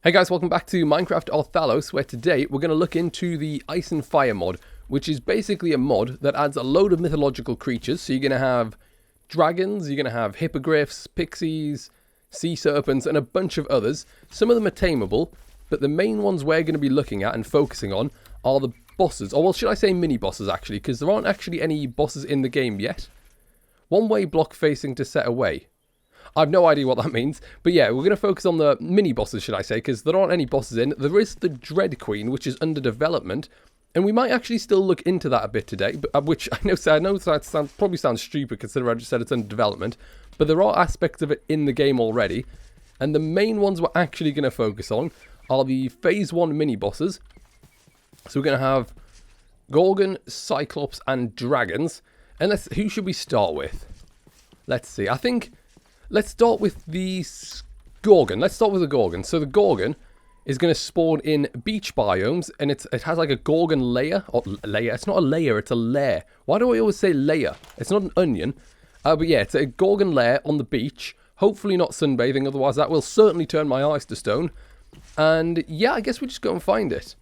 Hey guys, welcome back to Minecraft Arthalos, where today we're going to look into the Ice and Fire mod, which is basically a mod that adds a load of mythological creatures. So you're going to have dragons, you're going to have hippogriffs, pixies, sea serpents, and a bunch of others. Some of them are tameable, but the main ones we're going to be looking at and focusing on are the bosses. Or well, should I say mini-bosses actually, because there aren't actually any bosses in the game yet. One-way block facing to set away. I have no idea what that means, but yeah, we're going to focus on the mini-bosses, should I say, because there aren't any bosses in. There is the Dread Queen, which is under development, and we might actually still look into that a bit today, but, which I know that probably sounds stupid considering I just said it's under development, but there are aspects of it in the game already, and the main ones we're actually going to focus on are the Phase 1 mini-bosses. So we're going to have Gorgon, Cyclops, and Dragons, and who should we start with? Let's see, I think... Let's start with the Gorgon. Let's start with the Gorgon. So the Gorgon is going to spawn in beach biomes, and it has like a Gorgon layer. Or layer. It's not a layer, it's a lair. Why do I always say layer? It's not an onion. But yeah, it's a Gorgon lair on the beach. Hopefully not sunbathing, otherwise that will certainly turn my eyes to stone. And yeah, I guess we just go and find it.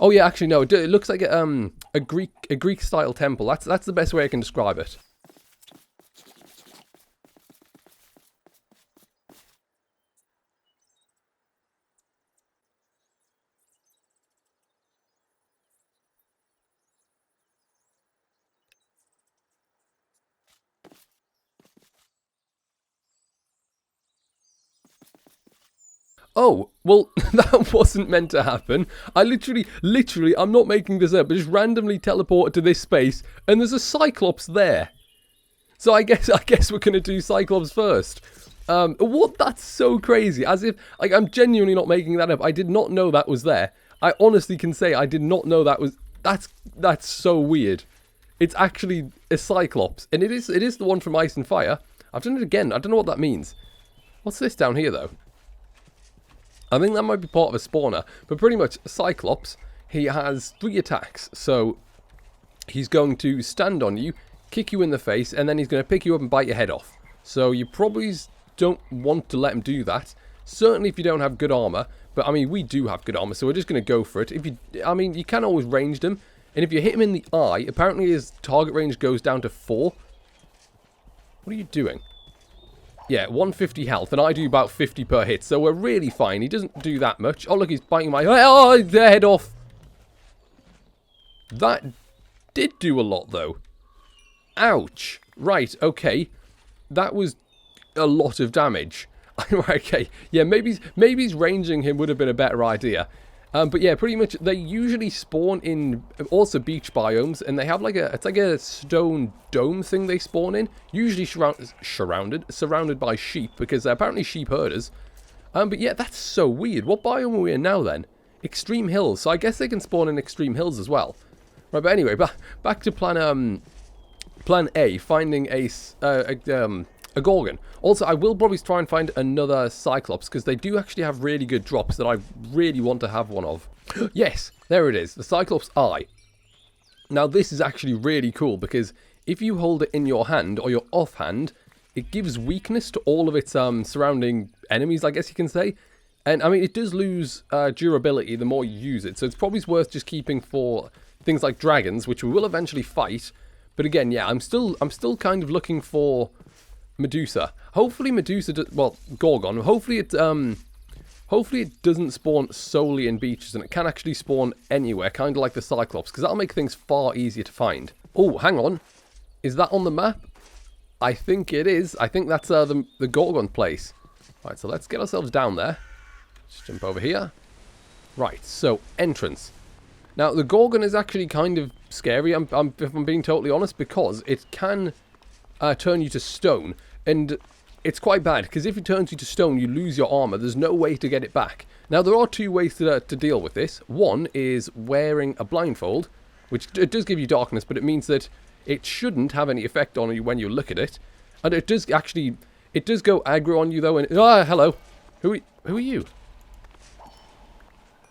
Oh yeah, actually no, it looks like a Greek style temple. That's the best way I can describe it. Oh, well, that wasn't meant to happen. I literally, I'm not making this up, but just randomly teleported to this space, and there's a Cyclops there. So I guess we're going to do Cyclops first. What? That's so crazy. As if, like, I'm genuinely not making that up. I did not know that was there. I honestly can say I did not know that was... That's so weird. It's actually a Cyclops, and it is the one from Ice and Fire. I've done it again. I don't know what that means. What's this down here, though? I think that might be part of a spawner, but pretty much Cyclops, he has 3 attacks, so he's going to stand on you, kick you in the face, and then he's going to pick you up and bite your head off. So you probably don't want to let him do that, certainly if you don't have good armor, but I mean, we do have good armor, so we're just going to go for it. I mean, you can always range him, and if you hit him in the eye, apparently his target range goes down to 4. What are you doing? Yeah, 150 health, and I do about 50 per hit, so we're really fine. He doesn't do that much. Oh, look, he's biting my... Oh, the head off. That did do a lot, though. Ouch. Right, okay. That was a lot of damage. Okay, yeah, maybe ranging him would have been a better idea. But yeah, pretty much, they usually spawn in also beach biomes, and they have like it's like a stone dome thing they spawn in, usually surrounded by sheep, because they're apparently sheep herders. But yeah, that's so weird. What biome are we in now then? Extreme hills, so I guess they can spawn in extreme hills as well. Right, but anyway, back to plan A, finding a Gorgon. Also, I will probably try and find another Cyclops, because they do actually have really good drops that I really want to have one of. Yes, there it is, the Cyclops Eye. Now, this is actually really cool, because if you hold it in your hand, or your offhand, it gives weakness to all of its surrounding enemies, I guess you can say. And, I mean, it does lose durability the more you use it, so it's probably worth just keeping for things like dragons, which we will eventually fight. But again, yeah, I'm still kind of looking for... Medusa. Hopefully Medusa Gorgon. Hopefully it doesn't spawn solely in beaches, and it can actually spawn anywhere, kind of like the Cyclops, because that'll make things far easier to find. Oh, hang on. Is that on the map? I think it is. I think that's the Gorgon place. Right, so let's get ourselves down there. Just jump over here. Right, so entrance. Now, the Gorgon is actually kind of scary, if I'm being totally honest, because it can turn you to stone. And it's quite bad, because if it turns you to stone, you lose your armor. There's no way to get it back. Now, there are 2 ways to deal with this. One is wearing a blindfold, which it does give you darkness, but it means that it shouldn't have any effect on you when you look at it. And it does go aggro on you, though. And hello. Who are you?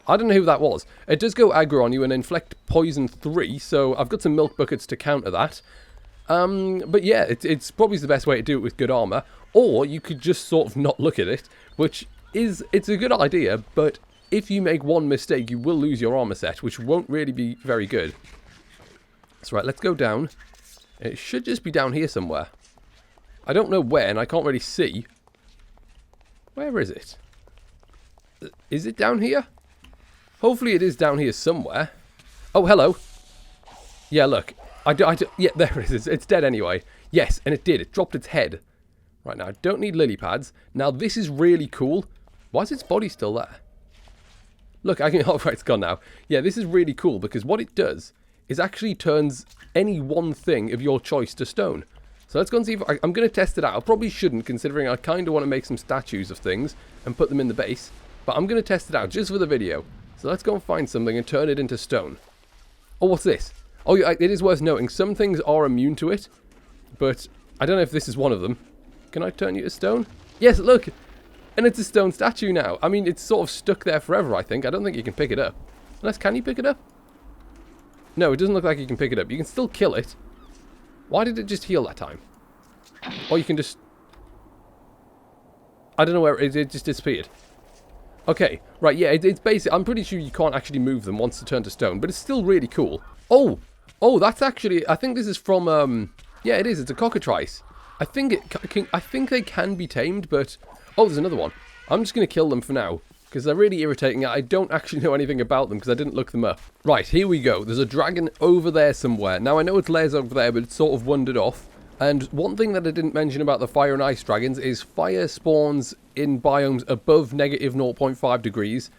I don't know who that was. It does go aggro on you and inflict poison 3, so I've got some milk buckets to counter that. But yeah, it's probably the best way to do it with good armor. Or you could just sort of not look at it, which it's a good idea, but if you make one mistake, you will lose your armor set, which won't really be very good. So right, let's go down. It should just be down here somewhere. I don't know where, and I can't really see. Where is it? Is it down here? Hopefully it is down here somewhere. Oh, hello. Yeah, look. Yeah, there it is. It's dead anyway. Yes, and it did. It dropped its head. Right, now I don't need lily pads. Now, this is really cool. Why is its body still there? Look, I can... Oh, right, it's gone now. Yeah, this is really cool because what it does is actually turns any one thing of your choice to stone. So let's go and see if... I'm going to test it out. I probably shouldn't, considering I kind of want to make some statues of things and put them in the base. But I'm going to test it out just for the video. So let's go and find something and turn it into stone. Oh, what's this? Oh, yeah, it is worth noting. Some things are immune to it. But I don't know if this is one of them. Can I turn you to stone? Yes, look! And it's a stone statue now. I mean, it's sort of stuck there forever, I think. I don't think you can pick it up. Unless, can you pick it up? No, it doesn't look like you can pick it up. You can still kill it. Why did it just heal that time? Or you can just... I don't know where it just disappeared. Okay, right, yeah, it's basic. I'm pretty sure you can't actually move them once they turn to stone, but it's still really cool. Oh, that's actually... I think this is from... Yeah, it is. It's a cockatrice. I think they can be tamed, but... Oh, there's another one. I'm just going to kill them for now, because they're really irritating. I don't actually know anything about them, because I didn't look them up. Right, here we go. There's a dragon over there somewhere. Now, I know its lair's over there, but it's sort of wandered off. And one thing that I didn't mention about the fire and ice dragons is fire spawns in biomes above negative 0.5 degrees,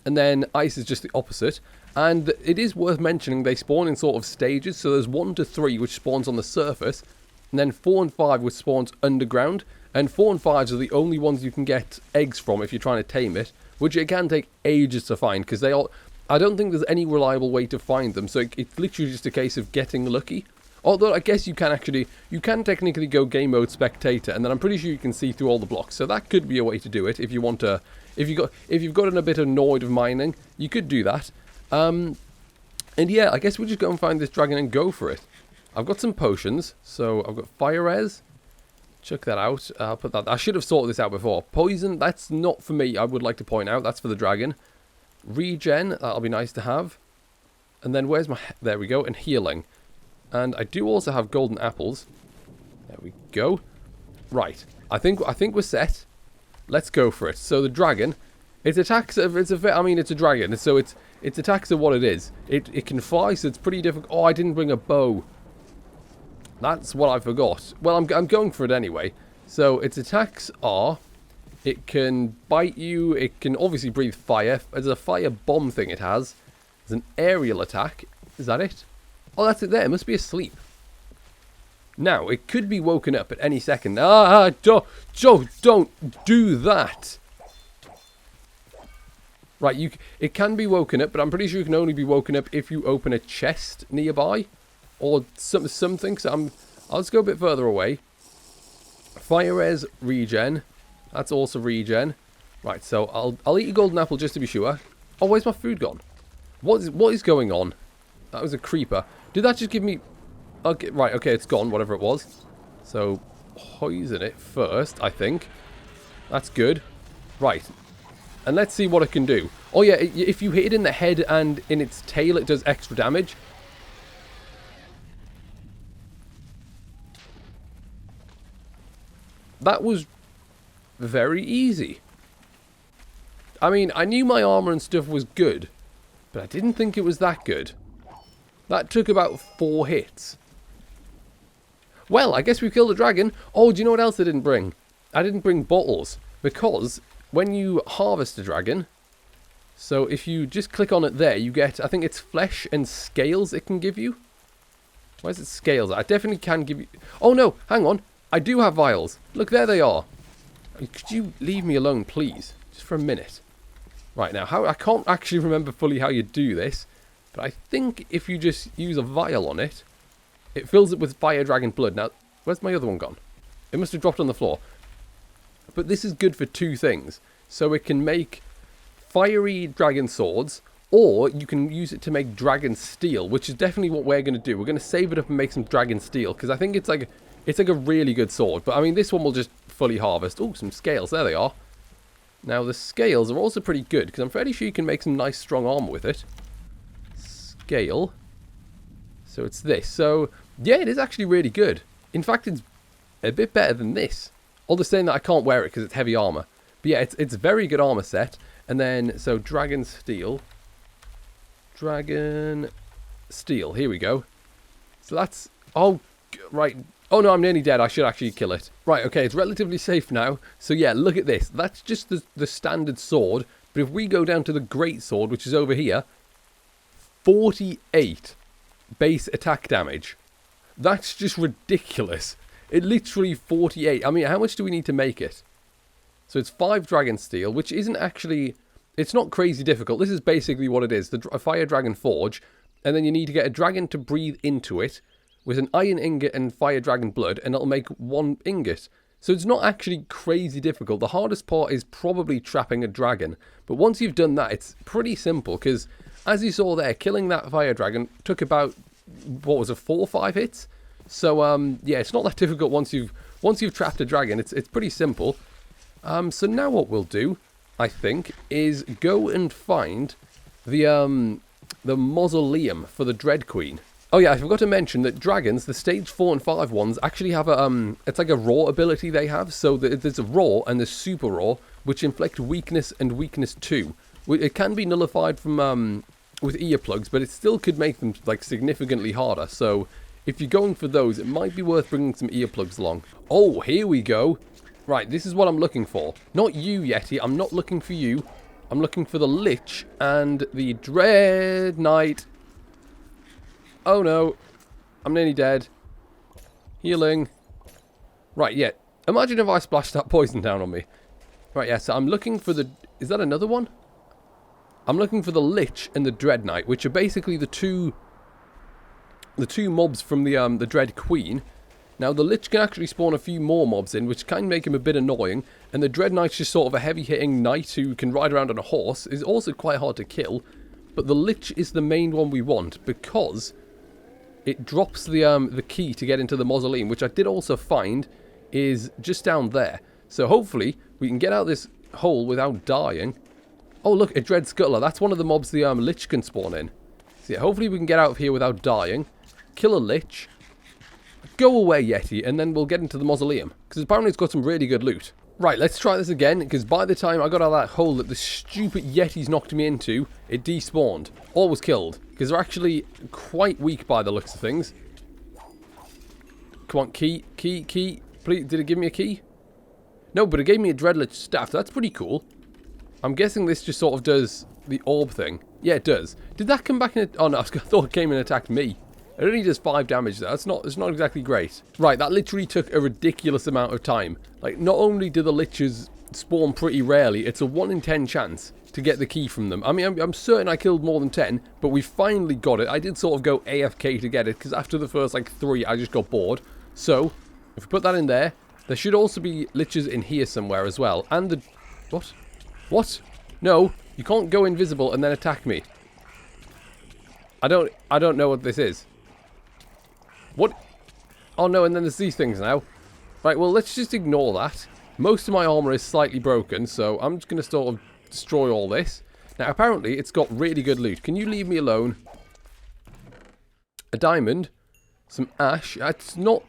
and then ice is just the opposite. And it is worth mentioning they spawn in sort of stages, so there's 1 to 3 which spawns on the surface, and then 4 and 5 which spawns underground, and 4 and 5s are the only ones you can get eggs from if you're trying to tame it, which it can take ages to find, because they all... I don't think there's any reliable way to find them, so it's literally just a case of getting lucky. Although I guess you can technically go game mode spectator, and then I'm pretty sure you can see through all the blocks. So that could be a way to do it if you want to. If you've gotten a bit annoyed of mining, you could do that. And yeah, I guess we'll just go and find this dragon and go for it. I've got some potions, so I've got fire res. Check that out. I'll put that. I should have sorted this out before. Poison, that's not for me. I would like to point out that's for the dragon. Regen, that'll be nice to have. And then where's my... There we go. And healing. And I do also have golden apples. There we go. Right. I think we're set. Let's go for it. So the dragon, its attacks are, I mean, it's a dragon, so its attacks are what it is. It can fly, so it's pretty difficult. Oh, I didn't bring a bow. That's what I forgot. Well, I'm going for it anyway. So its attacks are, it can bite you. It can obviously breathe fire. There's a fire bomb thing it has. There's an aerial attack. Is that it? Oh, that's it there. It must be asleep. Now, it could be woken up at any second. Don't do that. Right, it can be woken up, but I'm pretty sure it can only be woken up if you open a chest nearby. Or something. So I'll just go a bit further away. Fire res, regen. That's also regen. Right, so I'll eat a golden apple just to be sure. Oh, where's my food gone? What is going on? That was a creeper. Did that just give me... Okay, right, okay, it's gone, whatever it was. So, poison it first, I think. That's good. Right. And let's see what it can do. Oh, yeah, if you hit it in the head and in its tail, it does extra damage. That was very easy. I mean, I knew my armor and stuff was good, but I didn't think it was that good. That took about 4 hits. Well, I guess we killed a dragon. Oh, do you know what else I didn't bring? I didn't bring bottles, because when you harvest a dragon, so if you just click on it there, you get, I think it's flesh and scales it can give you. Why is it scales? I definitely can give you... Oh no, hang on. I do have vials. Look, there they are. Could you leave me alone, please? Just for a minute. Right, now, I can't actually remember fully how you do this, but I think if you just use a vial on it, it fills it with fire dragon blood. Now, where's my other one gone? It must have dropped on the floor. But this is good for 2 things. So it can make fiery dragon swords, or you can use it to make dragon steel, which is definitely what we're going to do. We're going to save it up and make some dragon steel, because I think it's like a really good sword. But I mean, this one will just fully harvest. Oh, some scales. There they are. Now, the scales are also pretty good, because I'm fairly sure you can make some nice, strong armor with it. Scale. So it's this. So, yeah, it is actually really good. In fact, it's a bit better than this. All the saying that I can't wear it because it's heavy armor. But yeah, it's a very good armor set. And then, so Dragon Steel. Dragon Steel. Here we go. So that's... Oh, right. Oh no, I'm nearly dead. I should actually kill it. Right, okay, it's relatively safe now. So yeah, look at this. That's just the standard sword. But if we go down to the great sword, which is over here, 48 base attack damage. That's just ridiculous. It literally 48. I mean, how much do we need to make it? So it's 5 Dragon Steel, which isn't actually... It's not crazy difficult. This is basically what it is. A Fire Dragon Forge. And then you need to get a dragon to breathe into it with an iron ingot and Fire Dragon blood, and it'll make 1 ingot. So it's not actually crazy difficult. The hardest part is probably trapping a dragon. But once you've done that, it's pretty simple, because as you saw there, killing that Fire Dragon took about, what was it, 4 or 5 hits? So, yeah, it's not that difficult once you've trapped a dragon. It's pretty simple. So now what we'll do, I think, is go and find the mausoleum for the Dread Queen. Oh yeah, I forgot to mention that dragons, the stage 4 and 5 ones, actually have a, it's like a raw ability they have. So there's a raw and there's super raw, which inflict weakness and weakness 2. It can be nullified from, with earplugs, but it still could make them, like, significantly harder. So if you're going for those, it might be worth bringing some earplugs along. Oh, here we go. Right, this is what I'm looking for. Not you, Yeti. I'm not looking for you. I'm looking for the Lich and the Dread Knight. Oh no, I'm nearly dead. Healing. Right, yeah. Imagine if I splashed that poison down on me. Right, yeah, so I'm looking for the... Is that another one? I'm looking for the Lich and the Dread Knight, which are basically the two mobs from the Dread Queen. Now, the Lich can actually spawn a few more mobs in, which can make him a bit annoying. And the Dread Knight's just sort of a heavy-hitting knight who can ride around on a horse. Is also quite hard to kill. But the Lich is the main one we want, because it drops the key to get into the mausoleum, which I did also find is just down there. So hopefully we can get out this hole without dying. Oh look, a Dread Scuttler. That's one of the mobs the Lich can spawn in. So yeah, hopefully we can get out of here without dying. Kill a Lich. Go away, Yeti, and then we'll get into the mausoleum. Because apparently it's got some really good loot. Right, let's try this again, because by the time I got out of that hole that the stupid Yetis knocked me into, it despawned. Or was killed. Because they're actually quite weak by the looks of things. Come on, key. Please, did it give me a key? No, but it gave me a Dreadlich staff. That's pretty cool. I'm guessing this just sort of does the orb thing. Yeah, it does. Did that come back in... Oh, no, I thought it came and attacked me. It only does 5 damage there. It's not exactly great. Right, that literally took a ridiculous amount of time. Like, not only do the Liches spawn pretty rarely, it's a 1 in 10 chance to get the key from them. I mean, I'm certain I killed more than 10, but we finally got it. I did sort of go AFK to get it, because after the first, like, 3, I just got bored. So, if we put that in there, there should also be Liches in here somewhere as well. And the... What? What? No, you can't go invisible and then attack me. I don't know what this is. What? Oh no, and then there's these things now. Right, well, let's just ignore that. Most of my armor is slightly broken, so I'm just going to sort of destroy all this. Now, apparently, it's got really good loot. Can you leave me alone? A diamond. Some ash. It's not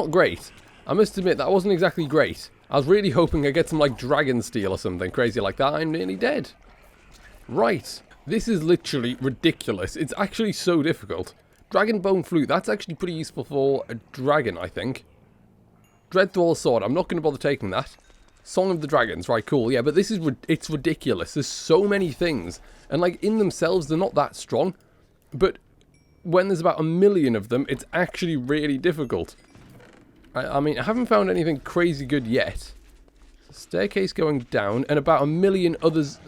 great. I must admit, that wasn't exactly great. I was really hoping I'd get some, like, dragon steel or something crazy like that. I'm nearly dead. Right. This is literally ridiculous. It's actually so difficult. Dragon Bone Flute, that's actually pretty useful for a dragon, I think. Dreadthrall Sword, I'm not going to bother taking that. Song of the Dragons, right, cool. Yeah, but this is, it's ridiculous. There's so many things. And, like, in themselves, they're not that strong. But when there's about 1 million of them, it's actually really difficult. I mean, I haven't found anything crazy good yet. Staircase going down, and about 1 million others.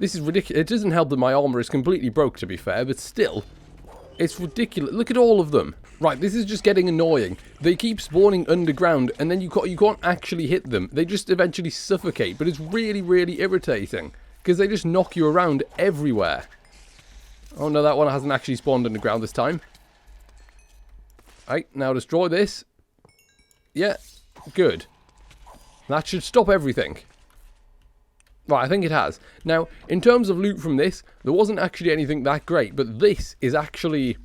This is ridiculous. It doesn't help that my armor is completely broke, to be fair, but still... It's ridiculous. Look at all of them. Right, this is just getting annoying. They keep spawning underground, and then you can't actually hit them. They just eventually suffocate, but it's really, really irritating. Because they just knock you around everywhere. Oh no, that one hasn't actually spawned underground this time. Right, now destroy this. Yeah, good. That should stop everything. Right, I think it has. Now, in terms of loot from this, there wasn't actually anything that great, but this is actually...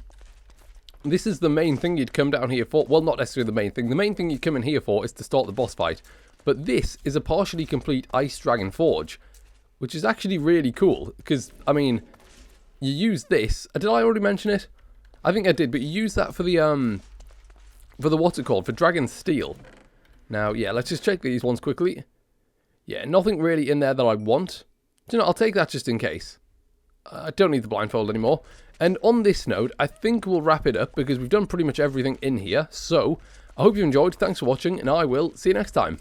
This is the main thing you'd come down here for. Well, not necessarily the main thing. The main thing you'd come in here for is to start the boss fight. But this is a partially complete Ice Dragon Forge, which is actually really cool. Because, I mean, you use this. Did I already mention it? I think I did, but you use that for the what's it called? For Dragon Steel. Now, yeah, let's just check these ones quickly. Yeah, nothing really in there that I want. Do you know, I'll take that just in case. I don't need the blindfold anymore. And on this note, I think we'll wrap it up because we've done pretty much everything in here. So, I hope you enjoyed. Thanks for watching, and I will see you next time.